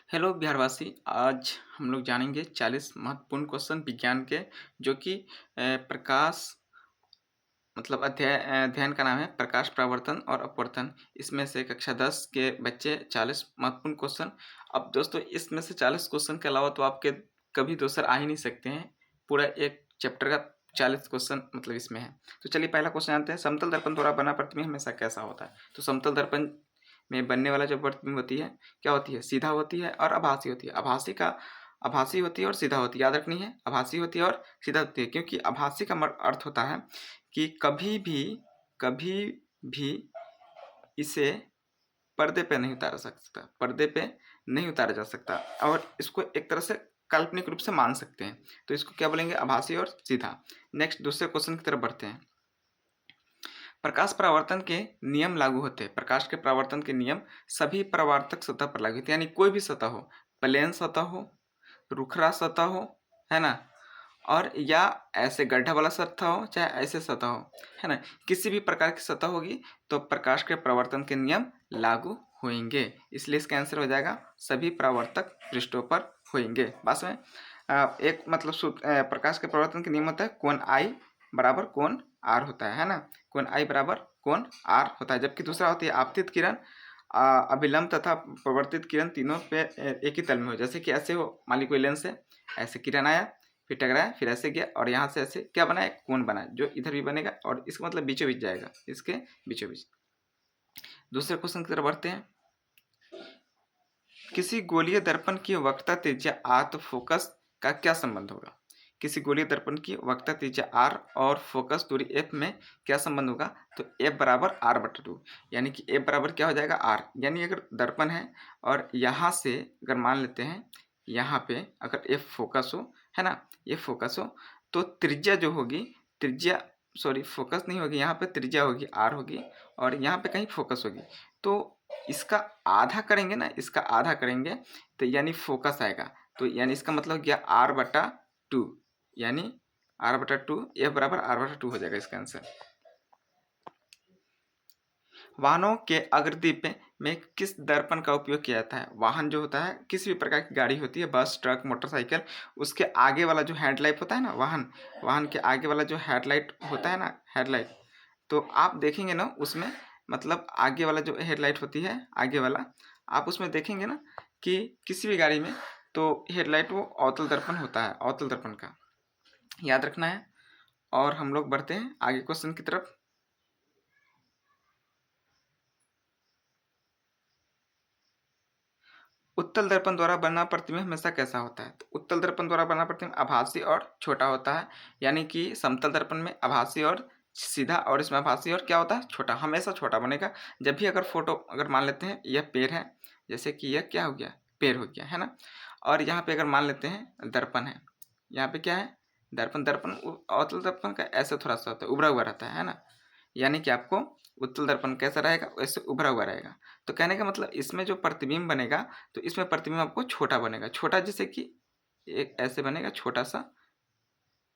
Hello बिहारवासी। आज हम लोग जानेंगे 40 महत्वपूर्ण क्वेश्चन विज्ञान के, जो कि प्रकाश मतलब अध्ययन का नाम है प्रकाश परावर्तन और अपवर्तन। इसमें से कक्षा 10 के बच्चे 40 महत्वपूर्ण क्वेश्चन। अब दोस्तों, इसमें से 40 क्वेश्चन के अलावा तो आपके कभी दोस्त आ ही नहीं सकते हैं। पूरा एक चैप्टर का 40 क्वेश्चन मतलब इसमें है। तो चलिए पहला क्वेश्चन जानते हैं। समतल दर्पण द्वारा बना प्रतिबिंब हमेशा कैसा होता है? तो समतल दर्पण में बनने वाला जो प्रतिबिंब होती है, क्या होती है? सीधा होती है और आभासी होती है। आभासी होती है और सीधा होती है। याद रखनी है, आभासी होती है और सीधा होती है, क्योंकि आभासी का अर्थ होता है कि कभी भी इसे पर्दे पे नहीं उतारा सकता, पर्दे पे नहीं उतारा जा सकता, और इसको एक तरह से काल्पनिक रूप से मान सकते हैं। तो इसको क्या बोलेंगे? आभासी और सीधा। नेक्स्ट दूसरे क्वेश्चन की तरफ बढ़ते हैं। प्रकाश परावर्तन के नियम लागू होते हैं। प्रकाश के परावर्तन के नियम सभी परावर्तक सतह पर लागू होते हैं, यानी कोई भी सतह हो, प्लेन सतह हो, रुखरा सतह हो, है ना, और या ऐसे गड्ढा वाला सतह हो, चाहे ऐसे सतह हो, है ना, किसी भी प्रकार की सतह होगी तो प्रकाश के परावर्तन के नियम लागू होंगे। इसलिए इसका आंसर हो जाएगा सभी परावर्तक पृष्ठों पर होंगे। बस में एक मतलब प्रकाश के परावर्तन के नियम होता है कोण आई बराबर कोण आर होता है ना, कोण आई बराबर कोण आर होता है। जबकि दूसरा होती है आपतित किरण, अभिलंब तथा प्रवर्तित किरण तीनों पे एक ही तल में हो। जैसे कि ऐसे हो, मान ली कोई लेंस है, ऐसे किरण आया, फिर टकराया, फिर ऐसे गया, और यहाँ से ऐसे क्या बना? एक कोण बना, जो इधर भी बनेगा और इसका मतलब बीचों बीच जाएगा, इसके बीचों बीच। दूसरे क्वेश्चन की तरफ बढ़ते हैं। किसी गोलीय दर्पण की वक्रता त्रिज्या आर तो फोकस का क्या संबंध होगा? किसी गोलीय दर्पण की वक्रता त्रिज्या आर और फोकस दूरी एफ में क्या संबंध होगा? तो एफ बराबर आर बटा 2, यानी कि एफ बराबर क्या हो जाएगा? आर। यानी अगर दर्पण है और यहाँ से अगर मान लेते हैं यहाँ पे अगर एफ फोकस हो, है ना, ये फोकस हो, तो त्रिज्या जो होगी, त्रिज्या सॉरी फोकस नहीं होगी, यहाँ पे त्रिज्या होगी आर होगी, और यहाँ पे कहीं फोकस होगी। तो इसका आधा करेंगे ना, इसका आधा करेंगे तो यानी फोकस आएगा। तो यानी इसका मतलब गया आर बटा 2, यानी आर बटा 2, एफ बराबर आर बटा 2 हो जाएगा इसका आंसर। वाहनों के अग्रदीप में किस दर्पण का उपयोग किया जाता है? वाहन जो होता है, किसी भी प्रकार की गाड़ी होती है, बस, ट्रक, मोटरसाइकिल, उसके आगे वाला जो हेडलाइट होता है ना, वाहन के आगे वाला जो हेडलाइट होता है ना, हेडलाइट, तो आप देखेंगे ना उसमें, मतलब आगे वाला जो हेडलाइट होती है, आगे वाला, आप उसमें देखेंगे ना कि किसी भी गाड़ी में तो हेडलाइट वो अवतल दर्पण होता है, अवतल दर्पण का, याद रखना है। और हम लोग बढ़ते हैं आगे क्वेश्चन की तरफ। उत्तल दर्पण द्वारा बना प्रतिबिंब हमेशा कैसा होता है? तो उत्तल दर्पण द्वारा बना प्रतिबिंब आभासी और छोटा होता है, यानी कि समतल दर्पण में आभासी और सीधा, और इसमें आभासी और क्या होता है? छोटा। हमेशा छोटा बनेगा। जब भी अगर फोटो अगर मान लेते हैं यह पेड़ है, जैसे कि यह क्या हो गया? पेड़ हो गया, है ना, और यहाँ पे अगर मान लेते हैं दर्पण है, यहाँ पे क्या है? दर्पण। दर्पण अवतल दर्पण का ऐसे थोड़ा सा होता है, उभरा हुआ रहता है ना, यानी कि आपको उत्तल दर्पण कैसा रहेगा? वैसे उभरा हुआ रहेगा। तो कहने का मतलब इसमें जो प्रतिबिंब बनेगा, तो इसमें प्रतिबिंब आपको छोटा बनेगा। छोटा जैसे कि एक ऐसे बनेगा, छोटा सा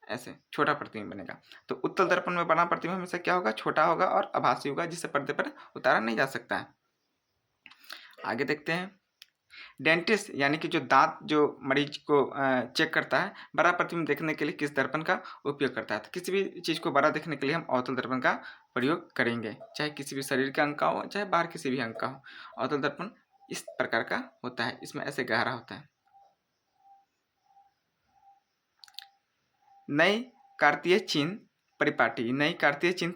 ऐसे छोटा प्रतिबिंब बनेगा। तो उत्तल दर्पण में बना प्रतिबिंब हमेशा क्या होगा? छोटा होगा और आभासी होगा, जिसे पर्दे पर उतारा नहीं जा सकता है। आगे देखते हैं। डेंटिस्ट यानी कि जो दांत जो मरीज को चेक करता है, बड़ा प्रतिबिंब देखने के लिए किस दर्पण का उपयोग करता है? तो किसी भी चीज़ को बड़ा देखने के लिए हम अवतल दर्पण का प्रयोग करेंगे, चाहे किसी भी शरीर के अंग का हो, चाहे बाहर किसी भी अंग का हो। अवतल दर्पण इस प्रकार का होता है, इसमें ऐसे गहरा होता है। नई कार्तीय चिन्ह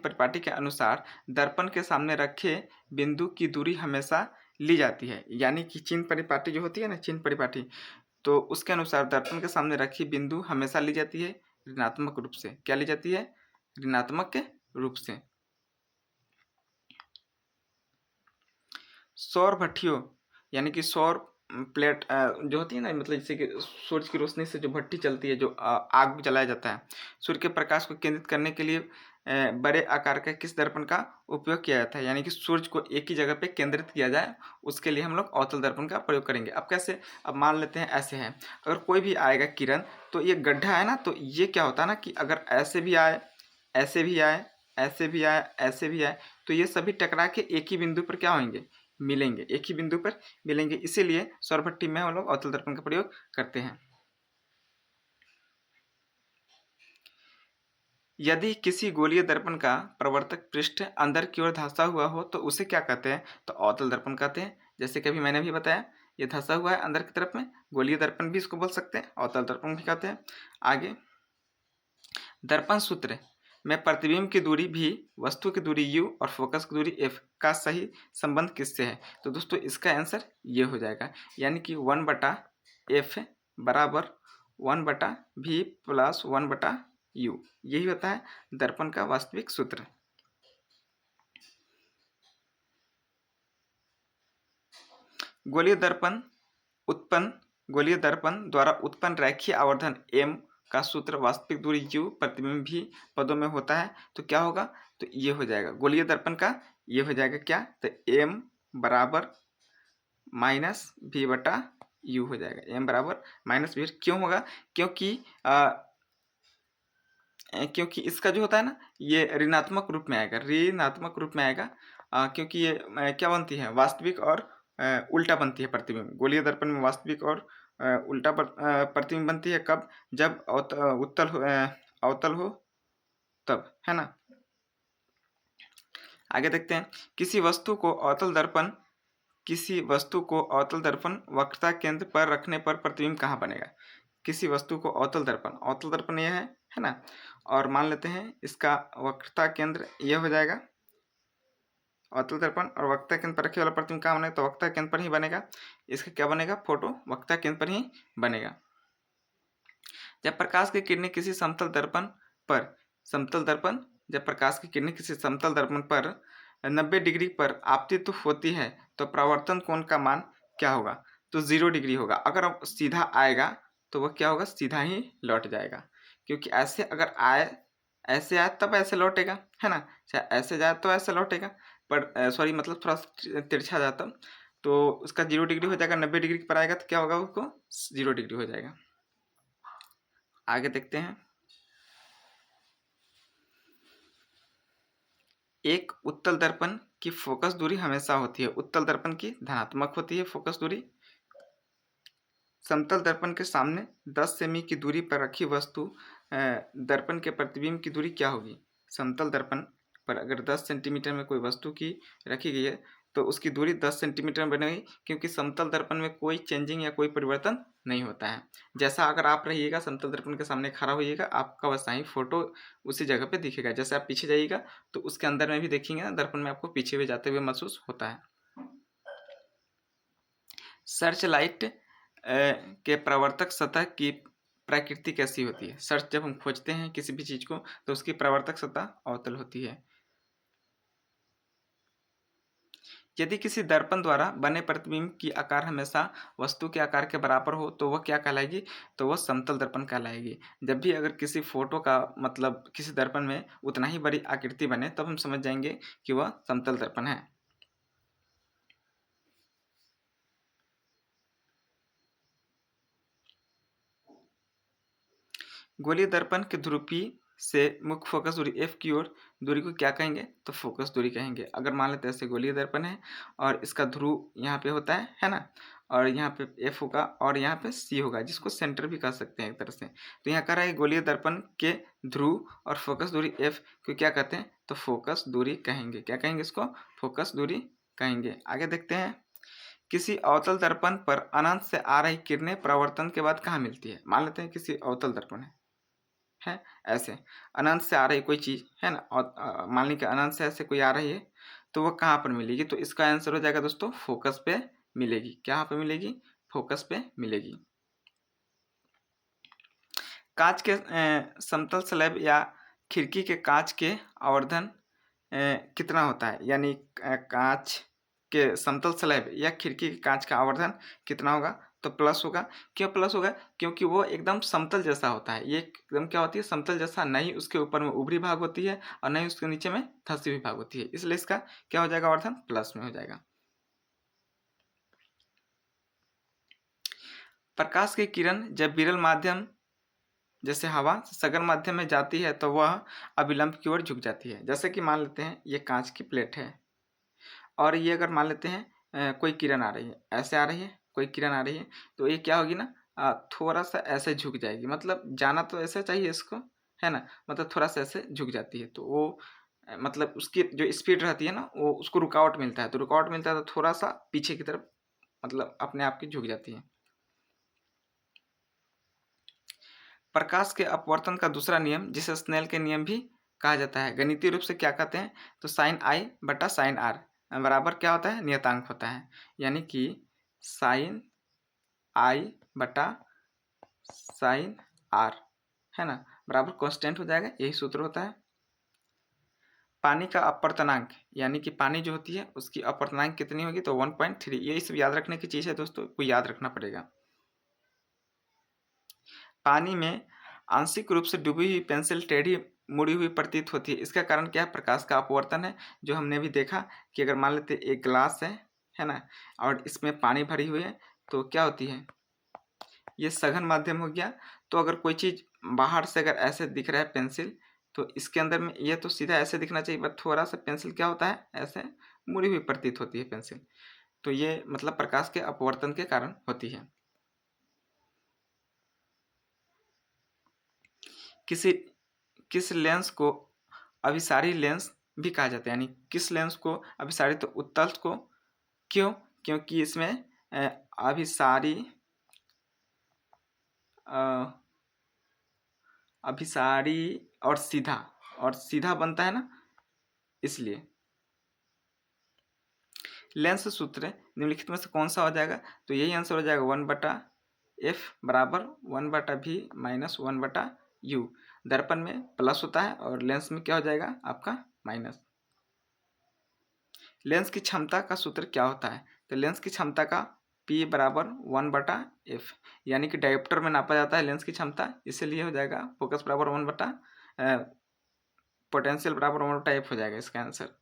परिपाटी के अनुसार दर्पण के सामने रखे बिंदु की दूरी हमेशा ली जाती है, यानी कि चिन्ह परिपाटी जो होती है ना, चिन्ह परिपाटी, तो उसके अनुसार दर्पण के सामने रखी बिंदु हमेशा ली जाती है ऋणात्मक रूप से। क्या ली जाती है? ऋणात्मक के रूप से। सौर भट्टियों यानी कि सौर प्लेट जो होती है ना, मतलब जैसे कि सूरज की रोशनी से जो भट्टी चलती है, जो आग जलाया जाता है, सूर्य के प्रकाश को केंद्रित करने के लिए बड़े आकार का किस दर्पण का उपयोग किया जाता है? यानी कि सूर्य को एक ही जगह पे केंद्रित किया जाए, उसके लिए हम लोग अवतल दर्पण का प्रयोग करेंगे। अब कैसे? अब मान लेते हैं ऐसे है, अगर कोई भी आएगा किरण, तो ये गड्ढा है ना, तो ये क्या होता है ना कि अगर ऐसे भी आए, ऐसे भी आए, ऐसे भी आए, ऐसे भी आए, तो ये सभी टकरा के एक ही बिंदु पर क्या होंगे? मिलेंगे, एक ही बिंदु पर मिलेंगे, इसीलिए सौरभट्टी में हम लोग अवतल दर्पण का प्रयोग करते हैं। यदि किसी गोलीय दर्पण का प्रवर्तक पृष्ठ अंदर की ओर धंसा हुआ हो तो उसे क्या कहते हैं? तो अवतल दर्पण कहते हैं। जैसे कि अभी मैंने भी बताया, ये धंसा हुआ है अंदर की तरफ में, गोलीय दर्पण भी इसको बोल सकते हैं, अवतल दर्पण भी कहते हैं। आगे, दर्पण सूत्र में प्रतिबिंब की दूरी भी, वस्तु की दूरी u और फोकस की दूरी f का सही संबंध किससे है? तो दोस्तों इसका आंसर ये हो जाएगा, यानी कि 1/f बराबर 1/v प्लस 1/u, यही होता है दर्पण का वास्तविक सूत्र। गोलीय दर्पण द्वारा उत्पन्न रैखिक आवर्धन m का सूत्र वास्तविक दूरी u प्रतिबिंब भी पदों में होता है, तो क्या होगा? तो ये हो जाएगा गोलीय दर्पण का, ये हो जाएगा क्या? तो m बराबर माइनस v बटा u हो जाएगा, m बराबर माइनस v। क्यों होगा? क्योंकि इसका जो होता है ना, ये ऋणात्मक रूप में आएगा, क्योंकि ये क्या बनती है? वास्तविक और उल्टा बनती है प्रतिबिंब। गोलीय दर्पण में वास्तविक और उल्टा प्रतिबिंब बनती है कब? जब अवतल हो तब, है ना। आगे देखते हैं, किसी वस्तु को अवतल दर्पण वक्रता केंद्र पर रखने पर प्रतिबिंब कहाँ बनेगा? किसी वस्तु को अवतल दर्पण यह है ना, और मान लेते हैं इसका वक्रता केंद्र यह हो जाएगा। अवतल दर्पण और वक्रता केंद्र पर रखे वाला प्रतिबिंब कहाँ बनेगा? तो वक्रता केंद्र पर ही बनेगा। इसका क्या बनेगा? फोटो वक्रता केंद्र पर ही बनेगा। जब प्रकाश की किरणें किसी समतल दर्पण पर 90 डिग्री पर आपतित होती है तो परावर्तन कोण का मान क्या होगा? तो 0 डिग्री होगा। अगर अब सीधा आएगा तो वह क्या होगा? सीधा ही लौट जाएगा, क्योंकि ऐसे अगर ऐसे आए तब ऐसे लौटेगा, है ना। चाहे ऐसे जाए तो ऐसे लौटेगा, पर सॉरी मतलब थोड़ा तिरछा जाता तो उसका 0 डिग्री हो जाएगा। 90 डिग्री पर आएगा तो क्या होगा? उसको 0 डिग्री हो जाएगा। आगे देखते हैं, एक उत्तल दर्पण की फोकस दूरी हमेशा होती है, उत्तल दर्पण की धनात्मक होती है फोकस दूरी। समतल दर्पण के सामने 10 सेमी की दूरी पर रखी वस्तु दर्पण के प्रतिबिंब की दूरी क्या होगी? समतल दर्पण पर अगर 10 सेंटीमीटर में कोई वस्तु की रखी गई है तो उसकी दूरी 10 सेंटीमीटर में बनेगी, क्योंकि समतल दर्पण में कोई चेंजिंग या कोई परिवर्तन नहीं होता है। जैसा अगर आप रहिएगा समतल दर्पण के सामने खड़ा होइएगा, आपका वैसा ही फोटो उसी जगह पे दिखेगा। जैसे आप पीछे जाइएगा तो उसके अंदर में भी देखेंगे ना, दर्पण में आपको पीछे भी जाते हुए महसूस होता है। सर्च लाइट के प्रवर्तक सतह की प्रकृति कैसी होती है? सर्च जब हम खोजते हैं किसी भी चीज को तो उसकी प्रवर्तक सतह अवतल होती है। यदि किसी दर्पण द्वारा बने प्रतिबिंब की आकार हमेशा वस्तु के आकार के बराबर हो तो वह क्या कहलाएगी? तो वह समतल दर्पण कहलाएगी। जब भी अगर किसी फोटो का मतलब किसी दर्पण में उतना ही बड़ी आकृति बने तब हम समझ जाएंगे कि वह समतल दर्पण है। गोलीय दर्पण के ध्रुवीय से मुख्य फोकस दूरी f की ओर दूरी को क्या कहेंगे? तो फोकस दूरी कहेंगे। अगर मान लेते हैं ऐसे गोलीय दर्पण है और इसका ध्रुव यहाँ पे होता है ना, और यहाँ पे f होगा और यहाँ पे c होगा, जिसको सेंटर भी कह सकते हैं एक तरह से। तो यहाँ कह रहा है गोलीय दर्पण के ध्रुव और फोकस दूरी f को क्या कहते हैं? तो फोकस दूरी कहेंगे। क्या कहेंगे? इसको फोकस दूरी कहेंगे। आगे देखते हैं, किसी अवतल दर्पण पर अनंत से आ रही किरणें परावर्तन के बाद कहाँ मिलती है? मान लेते हैं किसी अवतल दर्पण है ऐसे अनंत से आ रही कोई चीज है ना, और मान लीजिए अनंत से ऐसे कोई आ रही है तो वो कहाँ पर मिलेगी? तो इसका आंसर हो जाएगा दोस्तों फोकस पे मिलेगी। कहाँ पे मिलेगी? फोकस पे मिलेगी। कांच के समतल स्लैब या खिड़की के कांच के आवर्धन कितना होता है? यानी कांच के समतल स्लैब या खिड़की के कांच का आवर्धन कितना होगा? तो प्लस होगा। क्यों प्लस होगा? क्योंकि वो एकदम समतल जैसा होता है। ये एकदम क्या होती है? समतल जैसा, नहीं उसके ऊपर में उभरी भाग होती है और नहीं उसके नीचे में धंसी हुई भाग होती है, इसलिए इसका क्या हो जाएगा? आवर्धन प्लस में हो जाएगा। प्रकाश की किरण जब विरल माध्यम जैसे हवा सघन माध्यम में जाती है तो वह अभिलंब की ओर झुक जाती है। जैसे कि मान लेते हैं ये कांच की प्लेट है और ये अगर मान लेते हैं कोई किरण आ रही है, ऐसे आ रही है, कोई किरण आ रही है, तो ये क्या होगी ना, थोड़ा सा ऐसे झुक जाएगी, मतलब जाना तो ऐसे चाहिए इसको, है ना, मतलब थोड़ा सा ऐसे झुक जाती है, तो वो मतलब उसकी जो स्पीड रहती है ना, वो उसको रुकावट मिलता है, तो रुकावट मिलता है तो थोड़ा सा पीछे की तरफ मतलब अपने आप की झुक जाती है। प्रकाश के अपवर्तन का दूसरा नियम, जिसे स्नेल के नियम भी कहा जाता है, गणितीय रूप से क्या कहते हैं, तो साइन आई बटा साइन आर बराबर क्या होता है, नियतांक होता है, यानी कि साइन आई बटा साइन आर, है ना, बराबर कांस्टेंट हो जाएगा, यही सूत्र होता है। पानी का अपवर्तनांक, यानी कि पानी जो होती है उसकी अपवर्तनांक कितनी होगी, तो 1.3, ये सब याद रखने की चीज़ है दोस्तों, को याद रखना पड़ेगा। पानी में आंशिक रूप से डूबी हुई पेंसिल टेढ़ी मुड़ी हुई प्रतीत होती है, इसका कारण क्या है, प्रकाश का अपवर्तन है, जो हमने भी देखा कि अगर मान लेते एक ग्लास है ना, और इसमें पानी भरी हुई है, तो क्या होती है, ये सघन माध्यम हो गया, तो अगर कोई चीज़ बाहर से अगर ऐसे दिख रहा है पेंसिल, तो इसके अंदर में ये तो सीधा ऐसे दिखना चाहिए, बट थोड़ा सा पेंसिल क्या होता है, ऐसे मुड़ी हुई प्रतीत होती है पेंसिल, तो ये मतलब प्रकाश के अपवर्तन के कारण होती है। किस लेंस को अभिसारी लेंस भी कहा जाता है, यानी किस लेंस को अभिसारी, तो उत्तल को, क्यों, क्योंकि इसमें अभिसारी अभिसारी और सीधा बनता है ना, इसलिए। लेंस सूत्र निम्नलिखित में से कौन सा हो जाएगा, तो यही आंसर हो जाएगा 1/f बराबर 1/v माइनस 1/u। दर्पण में प्लस होता है और लेंस में क्या हो जाएगा आपका माइनस। लेंस की क्षमता का सूत्र क्या होता है, तो लेंस की क्षमता का P बराबर 1/f, यानी कि डायोप्टर में नापा जाता है लेंस की क्षमता, इसलिए हो जाएगा फोकस बराबर 1/, पोटेंशियल बराबर 1/f हो जाएगा इसका आंसर।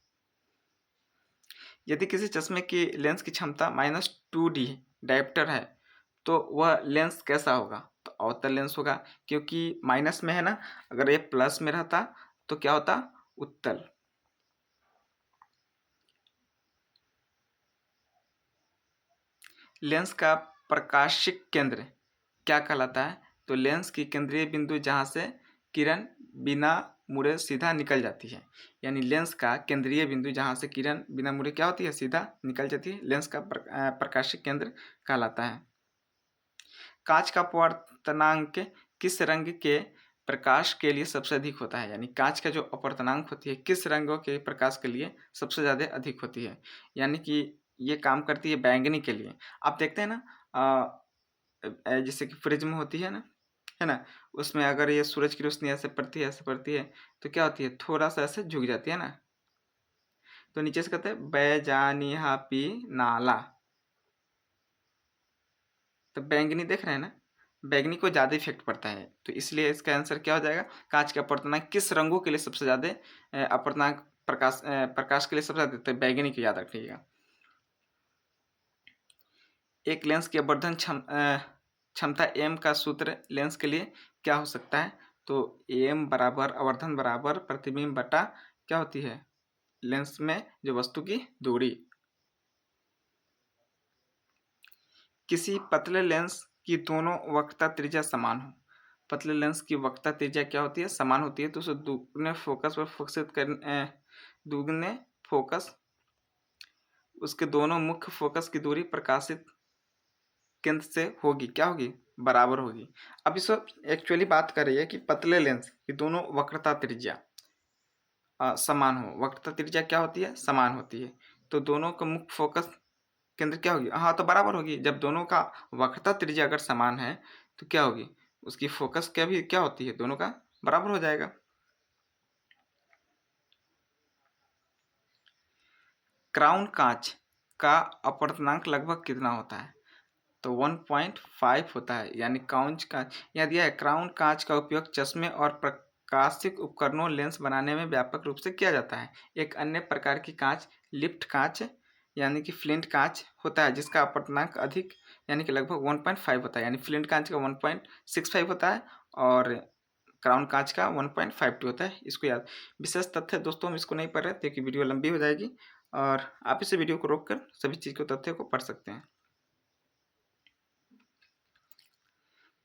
यदि किसी चश्मे की लेंस की क्षमता -2D डायोप्टर है, तो वह लेंस कैसा होगा, तो अवतल लेंस होगा, क्योंकि माइनस में है ना, अगर ये प्लस में रहता तो क्या होता, उत्तल। लेंस का प्रकाशिक केंद्र क्या कहलाता है, तो लेंस की केंद्रीय बिंदु जहाँ से किरण बिना मुड़े सीधा निकल जाती है, यानी लेंस का केंद्रीय बिंदु जहाँ से किरण बिना मुड़े क्या होती है, सीधा निकल जाती है, लेंस का प्रकाशिक केंद्र कहलाता है। कांच का अपवर्तनांक किस रंग के प्रकाश के लिए सबसे अधिक होता है, यानी कांच का जो अपवर्तनांक होती है किस रंगों के प्रकाश के लिए सबसे ज़्यादा अधिक होती है, यानी कि ये काम करती है बैंगनी के लिए। आप देखते हैं ना, जैसे कि फ्रिज में होती है ना, उसमें अगर ये सूरज की रोशनी ऐसे पड़ती है, तो क्या होती है, थोड़ा सा ऐसे झुक जाती है ना, तो नीचे से कहते हैं बैजानी हापी नाला, तो बैंगनी देख रहे हैं ना, बैंगनी को ज़्यादा इफेक्ट पड़ता है, तो इसलिए इसका आंसर क्या हो जाएगा, कांच के अपवर्तनांक किस रंगों के लिए सबसे ज़्यादा अपवर्तनांक प्रकाश के लिए सबसे ज़्यादा देते हैं, बैंगनी को याद रखिएगा। एक लेंस की अपवर्धन क्षमता एम का सूत्र लेंस के लिए क्या हो सकता है, तो एम बराबर आवर्धन बराबर प्रतिबिंब बटा क्या होती है, लेंस में जो वस्तु की दूरी। किसी पतले लेंस की दोनों वक्रता त्रिज्या समान हो, पतले लेंस की वक्रता त्रिज्या क्या होती है, समान होती है, तो उसे दुगने फोकस पर फोकसित करने दुगने फोकस उसके दोनों मुख्य फोकस की दूरी प्रकाशित केंद्र से होगी, क्या होगी, बराबर होगी। अब इस एक्चुअली बात कर रही है कि पतले लेंस की दोनों वक्रता त्रिज्या समान हो, वक्रता त्रिज्या क्या होती है, समान होती है, तो दोनों का मुख्य फोकस केंद्र क्या होगी, हाँ तो बराबर होगी, जब दोनों का वक्रता त्रिज्या अगर समान है तो क्या होगी, उसकी फोकस क्या भी क्या होती है, दोनों का बराबर हो जाएगा। क्राउन कांच का अपवर्तनांक लगभग कितना होता है, तो 1.5 होता है, यानी कांच का यह दिया है, क्राउन कांच का उपयोग चश्मे और प्रकाशिक उपकरणों लेंस बनाने में व्यापक रूप से किया जाता है। एक अन्य प्रकार की कांच लिफ्ट कांच यानी कि फ्लिंट कांच होता है, जिसका अपवर्तनांक अधिक यानी कि लगभग 1.5 होता है, यानी फ्लिंट कांच का 1.65 होता है और क्राउन कांच का 1.52 होता है, इसको याद। विशेष तथ्य दोस्तों हम इसको नहीं पढ़ रहे क्योंकि वीडियो लंबी हो जाएगी, और आप इसे वीडियो को रोककर सभी चीज़ को तथ्य को पढ़ सकते हैं।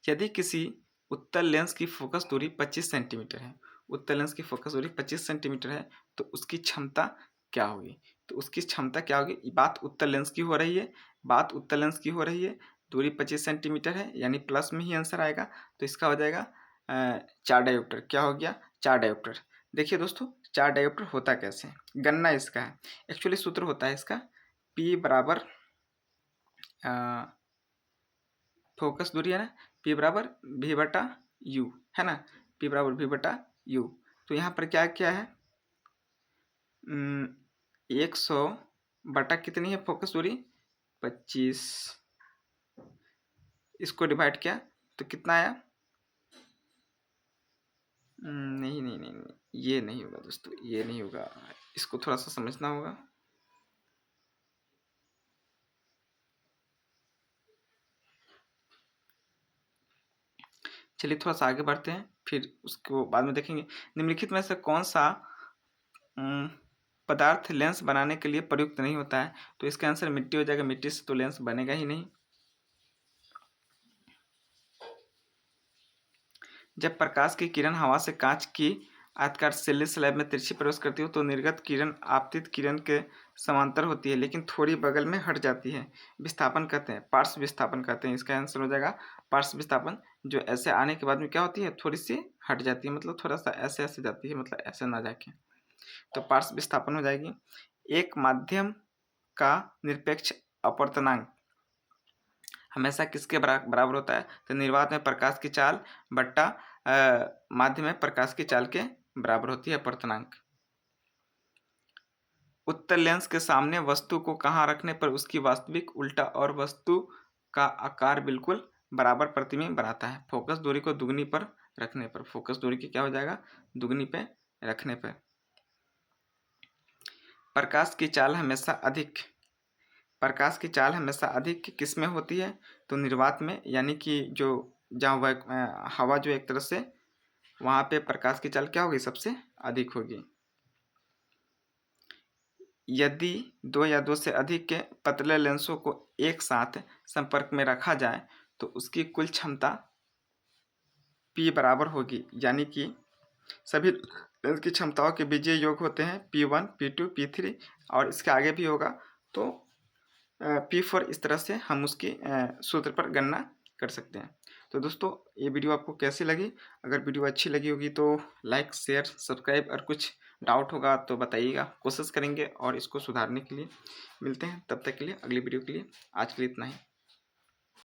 यदि किसी उत्तल लेंस की फोकस दूरी 25 सेंटीमीटर है, उत्तल लेंस की फोकस दूरी 25 सेंटीमीटर है, तो उसकी क्षमता क्या होगी? तो उसकी क्षमता क्या होगी? बात उत्तल लेंस की हो रही है, बात उत्तल लेंस की हो रही है, दूरी 25 सेंटीमीटर है, यानी प्लस में ही आंसर आएगा। तो इसका हो जाएगा 4 डायोप्टर। क्या हो गया? 4 डायोप्टर। देखिए दोस्तों, 4 डायोप्टर होता कैसे है? गणना इसका है, एक्चुअली सूत्र होता है इसका P बराबर फोकस दूरी है ना, P बराबर V बटा U है ना, P बराबर V बटा U। तो यहाँ पर क्या क्या है, 100 बटा कितनी है फोकस दूरी? 25। इसको डिवाइड किया तो कितना आया? नहीं नहीं नहीं नहीं, ये नहीं होगा दोस्तों, ये नहीं होगा, इसको थोड़ा सा समझना होगा। चलिए थोड़ा सा आगे बढ़ते हैं, फिर उसको बाद में देखेंगे। निम्नलिखित में से कौन सा पदार्थ लेंस बनाने के लिए प्रयुक्त नहीं होता है? तो इसका आंसर मिट्टी हो जाएगा, मिट्टी से तो लेंस बनेगा ही नहीं। जब प्रकाश की किरण हवा से कांच की आयताकार सिल्ली स्लैब में तिरछी प्रवेश करती हो तो निर्गत किरण आपतित किरण के समांतर होती है, लेकिन थोड़ी बगल में हट जाती है। विस्थापन कहते हैं, पार्श्व विस्थापन कहते हैं। इसका आंसर हो जाएगा पार्श्व विस्थापन। जो ऐसे आने के बाद में क्या होती है, थोड़ी सी हट जाती है, मतलब थोड़ा सा ऐसे ऐसे जाती है, मतलब ऐसे ना जाके, तो पार्श्व विस्थापन हो जाएगी। एक माध्यम का निरपेक्ष अपवर्तनांक हमेशा किसके बराबर होता है? तो निर्वात में प्रकाश की चाल बट्टा माध्यम में प्रकाश की चाल के बराबर होती है अपवर्तनांक। उत्तल लेंस के सामने वस्तु को कहाँ रखने पर उसकी वास्तविक उल्टा और वस्तु का आकार बिल्कुल बराबर प्रतिबिंब बनाता है? फोकस दूरी को दुगनी पर रखने पर। फोकस दूरी की क्या हो जाएगा? दुगनी पे रखने पर। प्रकाश की चाल हमेशा अधिक, प्रकाश की चाल हमेशा अधिक किस में होती है? तो निर्वात में, यानी कि जो जहाँ वह हवा जो एक तरह से, वहाँ पे प्रकाश की चाल क्या होगी? सबसे अधिक होगी। यदि दो या दो से अधिक के पतले लेंसों को एक साथ संपर्क में रखा जाए तो उसकी कुल क्षमता P बराबर होगी, यानी कि सभी लेंस की क्षमताओं के बीजीय योग होते हैं P1, P2, P3 और इसके आगे भी होगा, तो P4। इस तरह से हम उसकी सूत्र पर गणना कर सकते हैं। तो दोस्तों, ये वीडियो आपको कैसी लगी? अगर वीडियो अच्छी लगी होगी तो लाइक, शेयर, सब्सक्राइब, और कुछ डाउट होगा तो बताइएगा, कोशिश करेंगे और इसको सुधारने के लिए। मिलते हैं तब तक के लिए अगली वीडियो के लिए। आज के लिए इतना ही।